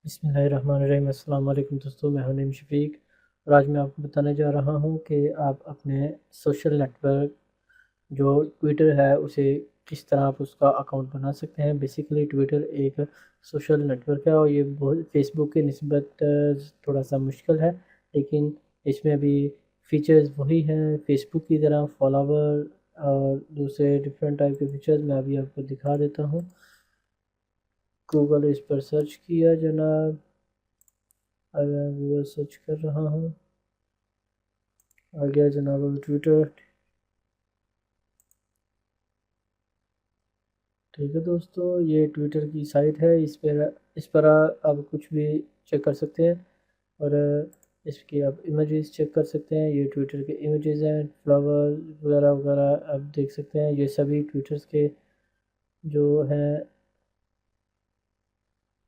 बिस्मिल्लाहिर्रहमानिर्रहीम। अस्सलाम वालेकुम दोस्तों, मैं हूं नईम शफीक और आज मैं आपको बताने जा रहा हूं कि आप अपने सोशल नेटवर्क जो ट्विटर है उसे किस तरह आप उसका अकाउंट बना सकते हैं। बेसिकली ट्विटर एक सोशल नेटवर्क है और ये बहुत फेसबुक की निस्बत थोड़ा सा मुश्किल है, लेकिन इसमें भी फ़ीचर्स वही हैं फेसबुक की तरह, फॉलोवर और दूसरे डिफरेंट टाइप के फ़ीचर्स मैं अभी आपको दिखा देता हूँ। गूगल इस पर सर्च किया जनाब, अब मैं गूगल सर्च कर रहा हूँ। आ गया जनाब अब ट्विटर। ठीक है दोस्तों, ये ट्विटर की साइट है। इस पर आप कुछ भी चेक कर सकते हैं और इसकी आप इमेजेस चेक कर सकते हैं। ये ट्विटर के इमेजेस हैं, फ्लावर वगैरह वगैरह आप देख सकते हैं। ये सभी ट्विटर्स के जो हैं,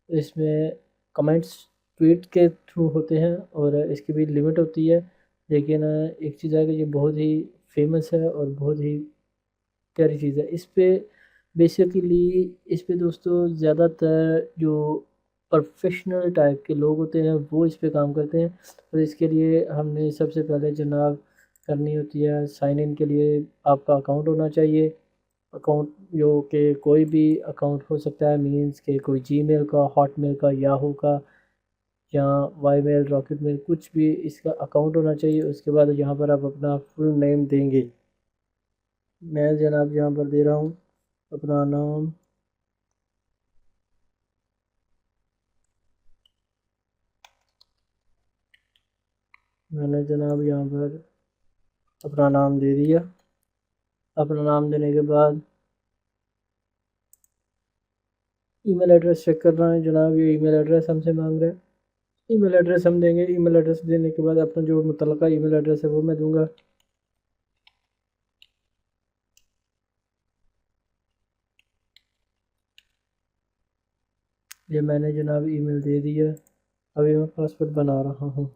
इसमें कमेंट्स ट्वीट के थ्रू होते हैं और इसकी भी लिमिट होती है। लेकिन एक चीज़ है कि ये बहुत ही फेमस है और बहुत ही प्यारी चीज़ है। इस पे बेसिकली इस पे दोस्तों ज़्यादातर जो प्रोफेशनल टाइप के लोग होते हैं वो इस पे काम करते हैं और इसके लिए हमने सबसे पहले जनाब करनी होती है साइन इन के लिए आपका अकाउंट होना चाहिए। अकाउंट जो कि कोई भी अकाउंट हो सकता है, मीन्स के कोई जीमेल का, हॉटमेल का, याहू का या वाईमेल, रॉकेट मेल, कुछ भी इसका अकाउंट होना चाहिए। उसके बाद यहाँ पर आप अपना फुल नेम देंगे। मैं जनाब यहाँ पर दे रहा हूँ अपना नाम। मैंने जनाब यहाँ पर अपना नाम दे दिया। अपना नाम देने के बाद ईमेल एड्रेस चेक कर रहा है जनाब। ये ईमेल एड्रेस हमसे मांग रहा है। ईमेल एड्रेस हम देंगे। ईमेल एड्रेस देने के बाद अपना जो मुतल्लका ईमेल एड्रेस है वो मैं दूंगा। ये मैंने जनाब ईमेल दे दिया। अभी मैं पासवर्ड बना रहा हूँ।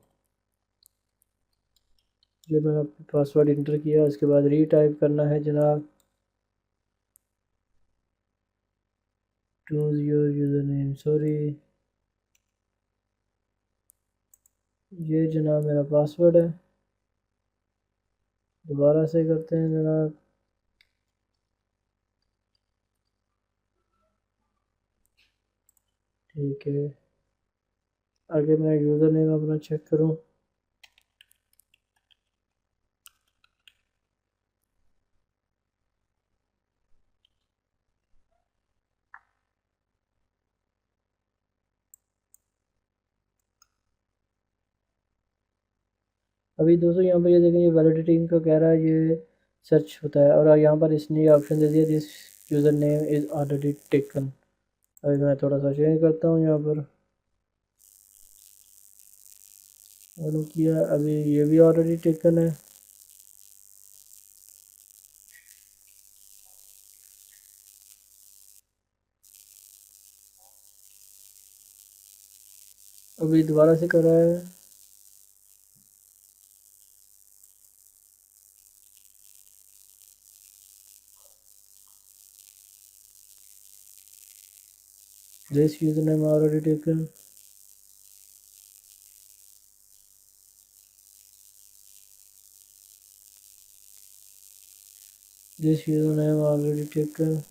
ये मैंने पासवर्ड इंटर किया, उसके बाद रीटाइप करना है जनाब। Choose your user name, sorry. ये जनाब मेरा पासवर्ड है। दोबारा से करते हैं जनाब। ठीक है, आगे मैं यूज़र नेम अपना चेक करूँ। अभी दोस्तों यहाँ पर ये देखें, ये वैलिडिटी का कह रहा है, ये सर्च होता है और यहाँ पर इसने ये ऑप्शन दे दिया, this user name is already taken. अभी मैं थोड़ा सा चेंज करता हूँ यहाँ पर और किया। अभी ये भी ऑलरेडी टेकन है। अभी दोबारा से कर रहा है। This user name already taken. This user name already taken.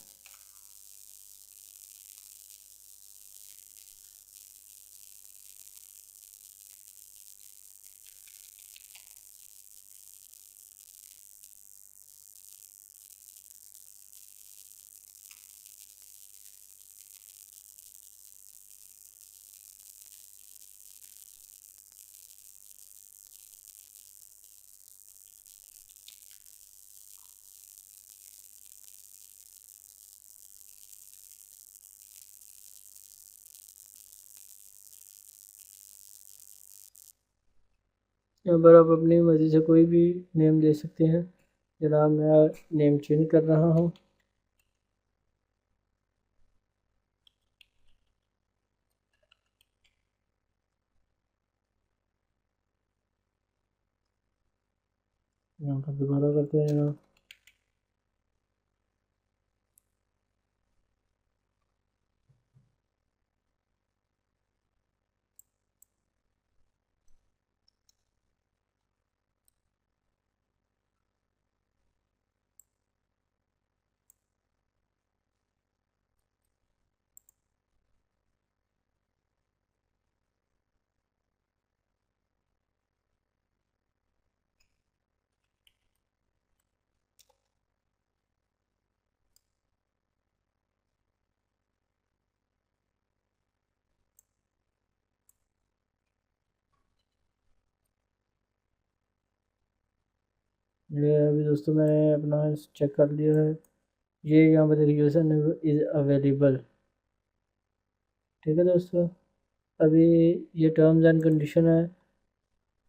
यहाँ पर आप अपनी मर्ज़ी से कोई भी नेम दे सकते हैं। जनाब मैं नेम चेंज कर रहा हूँ। यहाँ पर दोबारा करते हैं जनाब। ये अभी दोस्तों मैंने अपना चेक कर लिया है। ये यहाँ पर देखिए यूज़र इज़ अवेलेबल। ठीक है दोस्तों, अभी ये टर्म्स एंड कंडीशन है।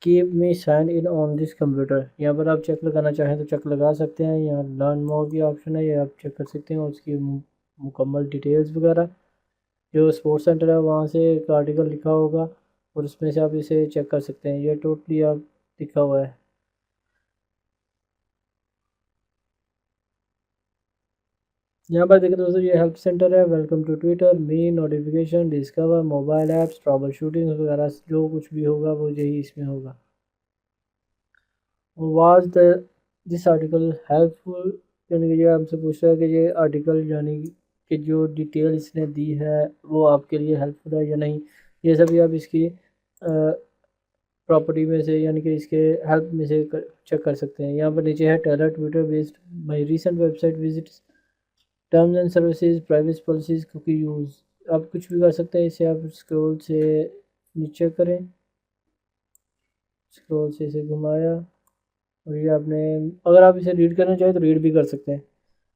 Keep me sign in on this computer. यहाँ पर आप चेक लगाना चाहें तो चेक लगा सकते हैं। यहाँ लर्न मोर की ऑप्शन है, ये आप चेक कर सकते हैं उसकी मुकम्मल डिटेल्स वगैरह। जो स्पोर्ट्स सेंटर है वहाँ से एक आर्टिकल लिखा होगा और उसमें से आप इसे चेक कर सकते हैं। ये टोटली आप लिखा हुआ है। यहाँ पर देखिए दोस्तों, ये हेल्प सेंटर है। Welcome to Twitter, me, notification, discover, mobile apps, trouble shooting वगैरह जो कुछ भी होगा वो यही इसमें होगा। Was the this article helpful, यानी कि ये हमसे पूछ रहा है कि ये आर्टिकल यानी कि जो डिटेल इसने दी है वो आपके लिए हेल्पफुल है या नहीं। ये सभी आप इसकी प्रॉपर्टी में से यानी कि इसके हेल्प में से चेक कर सकते हैं। यहाँ पर नीचे है tailor Twitter based my recent website visits, terms and services, privacy policies, cookie use. आप कुछ भी कर सकते हैं। इसे आप स्क्रॉल से नीचे करें, स्क्रॉल से इसे घुमाया और ये आपने, अगर आप इसे रीड करना चाहें तो रीड भी कर सकते हैं।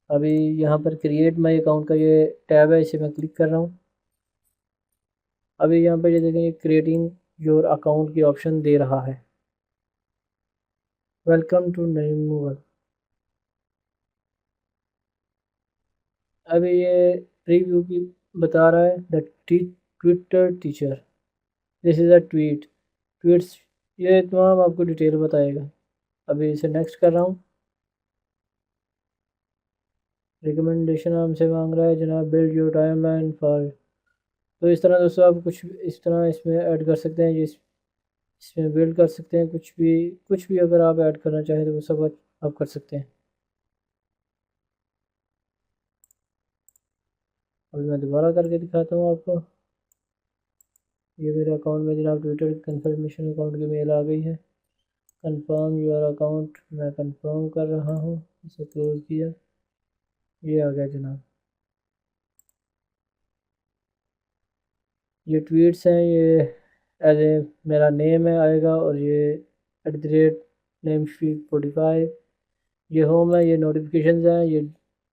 अभी यहाँ पर क्रिएट माई अकाउंट का ये टैब है, इसे मैं क्लिक कर रहा हूँ। अभी यहाँ पर ये देखें क्रिएटिंग योर अकाउंट की ऑप्शन दे रहा है। वेलकम टू नई मूवल। अभी ये प्रीव्यू की बता रहा है the Twitter teacher, this is a tweets, ये तमाम आपको डिटेल बताएगा। अभी इसे नेक्स्ट कर रहा हूँ। रिकमेंडेशन हमसे मांग रहा है जनाब, बिल्ड योर टाइमलाइन फॉर। तो इस तरह दोस्तों आप कुछ इस तरह इसमें ऐड कर सकते हैं। इसमें बिल्ड कर सकते हैं कुछ भी अगर आप ऐड करना चाहें तो वो सब आप कर सकते हैं। अभी मैं दोबारा करके दिखाता हूँ आपको। ये मेरे अकाउंट में जनाब ट्विटर कंफर्मेशन अकाउंट की मेल आ गई है। कंफर्म योर अकाउंट, मैं कंफर्म कर रहा हूँ। इसे क्लोज किया, ये आ गया जनाब। ये ट्वीट्स हैं, ये एज ए मेरा नेम है आएगा और ये @ नेम स्ट्रीक 45। ये होम है, ये नोटिफिकेशन है, ये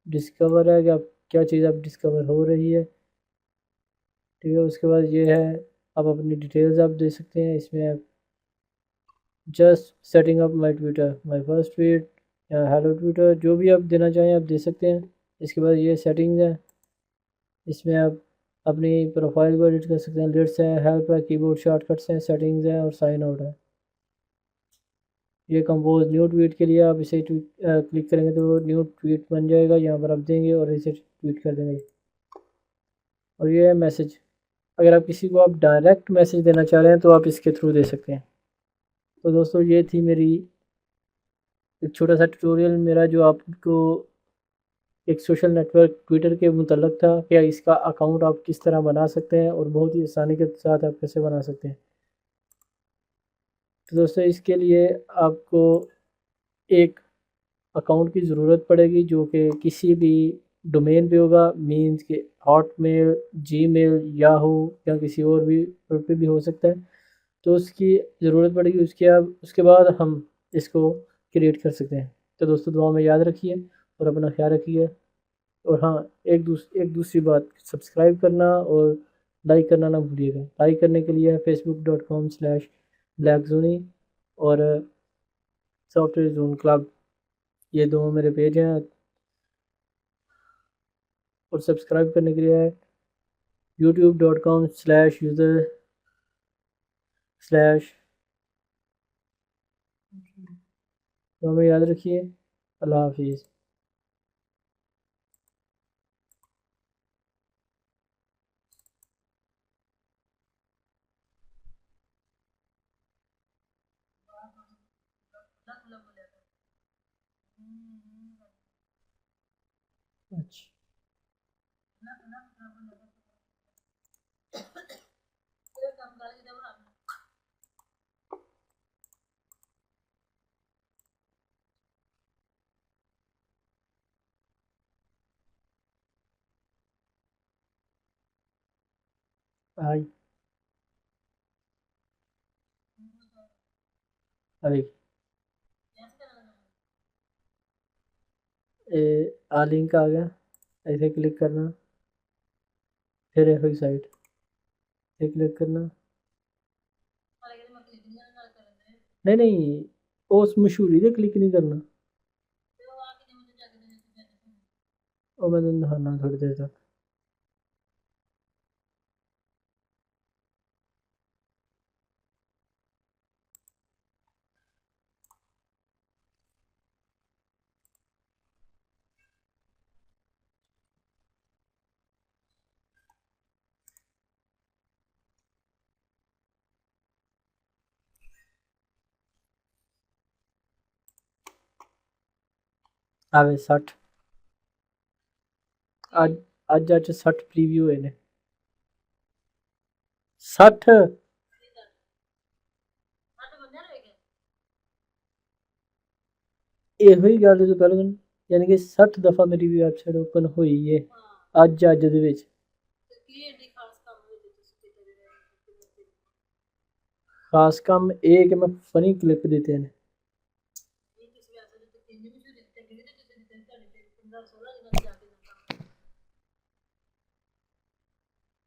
डिस्कवर है कि आप क्या चीज़ आप डिस्कवर हो रही है। ठीक है, उसके बाद ये है आप अपनी डिटेल्स आप दे सकते हैं इसमें। आप just setting up my Twitter, my first tweet या हेलो ट्विटर, जो भी आप देना चाहें आप दे सकते हैं। इसके बाद ये सेटिंग्स है, इसमें आप अपनी प्रोफाइल को एडिट कर सकते हैं। लिस्ट है, हेल्प है, कीबोर्ड शॉर्टकट्स हैं, सेटिंग्स है और साइन आउट है। ये कंपोज न्यू ट्वीट के लिए आप इसे क्लिक करेंगे तो न्यू ट्वीट बन जाएगा। यहाँ पर आप देंगे और इसे ट्वीट कर देंगे। और ये है मैसेज, अगर आप किसी को आप डायरेक्ट मैसेज देना चाह रहे हैं तो आप इसके थ्रू दे सकते हैं। तो दोस्तों ये थी मेरी एक छोटा सा ट्यूटोरियल मेरा जो आपको एक सोशल नेटवर्क ट्विटर के मुतल्लक था, क्या इसका अकाउंट आप किस तरह बना सकते हैं और बहुत ही आसानी के साथ आप कैसे बना सकते हैं। तो दोस्तों इसके लिए आपको एक अकाउंट की ज़रूरत पड़ेगी जो कि किसी भी डोमेन पे होगा, मींस के हॉटमेल, जीमेल, याहू या किसी और भी पे भी हो सकता है। तो उसकी ज़रूरत पड़ेगी, उसके बाद हम इसको क्रिएट कर सकते हैं। तो दोस्तों दुआ में याद रखिए और अपना ख्याल रखिए। और हाँ, एक दूसरी बात, सब्सक्राइब करना और लाइक करना ना भूलिएगा। लाइक करने के लिए facebook.com/ब्लैक जोनी और सॉफ्टवेयर जोन क्लब, ये दो मेरे पेज हैं। और सब्सक्राइब करने के लिए है youtube.com/user/। तो हमें याद रखिए। अल्लाह हाफिज़। अच्छा, हाय, अभी आ लिंक आ गया, ऐसे क्लिक करना, फिर ये साइट पे क्लिक करना। नहीं नहीं, उस मशहूरी से क्लिक नहीं करना, और मैं तुम दिखाना थोड़ी देर तक। आवे 60 ਅੱਜ ਅੱਜ ਅੱਜ 60 ਪ੍ਰੀਵਿਊ ਹੋਏ ਨੇ 60। ਇਹੋ ਹੀ ਗੱਲ ਤੋਂ ਪਹਿਲਾਂ ਯਾਨੀ ਕਿ 60 ਦਫਾ ਮੇਰੀ ਵੈਬਸਾਈਟ ਓਪਨ ਹੋਈ ਹੈ ਅੱਜ ਦੇ ਵਿੱਚ। ਖਾਸ ਕੰਮ ਇਹ ਕਿ ਮੈਂ ਫਨੀ ਕਲਿੱਪ ਦਿੱਤੇ ਨੇ।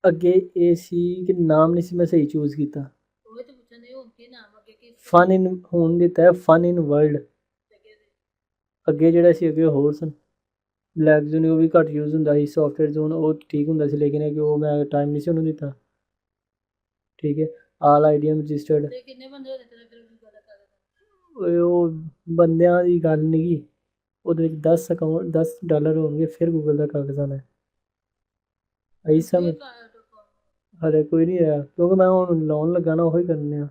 ਅੱਗੇ ਇਹ ਸੀ ਕਿ ਨਾਮ ਨਹੀਂ ਸੀ ਮੈਂ ਸਹੀ ਚੂਜ਼ ਕੀਤਾ। ਫਨ ਇਨ ਹੁਣ ਦਿੱਤਾ ਹੈ ਫਨ ਇਨ ਵਰਲਡ। ਅੱਗੇ ਜਿਹੜਾ ਸੀ ਅੱਗੇ ਹੋਰ ਸਨ ਬਲੈਕ ਜ਼ੋਨ, ਉਹ ਵੀ ਘੱਟ ਯੂਜ਼ ਹੁੰਦਾ ਸੀ। ਸੌਫਟਵੇਅਰ ਜ਼ੋਨ ਉਹ ਠੀਕ ਹੁੰਦਾ ਸੀ, ਲੇਕਿਨ ਕਿ ਉਹ ਮੈਂ ਟਾਈਮ ਨਹੀਂ ਸੀ ਉਹਨੂੰ ਦਿੱਤਾ। ਠੀਕ ਹੈ, ਆਲ ਆਈਡੀਐਮ ਰਜਿਸਟਰਡ। ਉਹ ਬੰਦਿਆਂ ਦੀ ਗੱਲ ਨਹੀਂ ਗੀ, ਉਹਦੇ ਵਿੱਚ 10 ਅਕਾਊਂਟ $10 ਹੋਣਗੇ ਫਿਰ ਗੂਗਲ ਦਾ ਕਾਗਜ਼ ਆਣਾ। ਇਹੀ ਸਮਝ ਹਲੇ ਕੋਈ ਨਹੀਂ ਆਇਆ, ਕਿਉਂਕਿ ਮੈਂ ਹੁਣ ਲਾਉਣ ਲੱਗਾ ਨਾ ਉਹੀ ਕਰਨੇ ਆ।